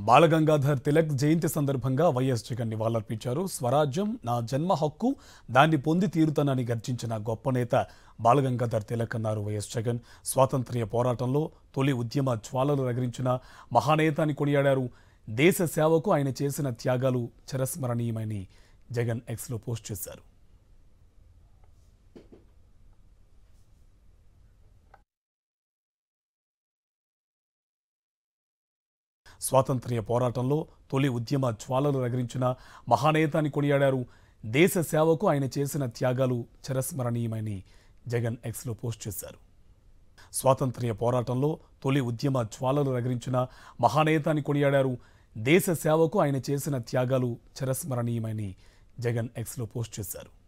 బాలగంగాధర్ తిలక్ జయంతి సందర్భంగా వైఎస్ జగన్ నివాళులర్పించారు. స్వరాజ్యం నా జన్మ హక్కు, దాన్ని పొంది తీరుతానని గర్జించిన గొప్ప నేత బాలగంగాధర్ తిలక్ అన్నారు వైఎస్ జగన్. స్వాతంత్ర్య పోరాటంలో తొలి ఉద్యమ జ్వాలలు రగిలించిన మహానేత అని కొనియాడారు. దేశ సేవకు ఆయన చేసిన త్యాగాలు చిరస్మరణీయమని జగన్ ఎక్స్లో పోస్ట్ చేశారు. స్వాతంత్ర్య పోరాటంలో తొలి ఉద్యమ జ్వాలలు రగిలించిన మహానేత అని కొనియాడారు. దేశ సేవకు ఆయన చేసిన త్యాగాలు చిరస్మరణీయమని జగన్ ఎక్స్లో పోస్ట్ చేశారు. స్వాతంత్ర్య పోరాటంలో తొలి ఉద్యమ జ్వాలలు రగిలించిన మహానేత అని కొనియాడారు. దేశ సేవకు ఆయన చేసిన త్యాగాలు చిరస్మరణీయమని జగన్ ఎక్స్లో పోస్ట్ చేశారు.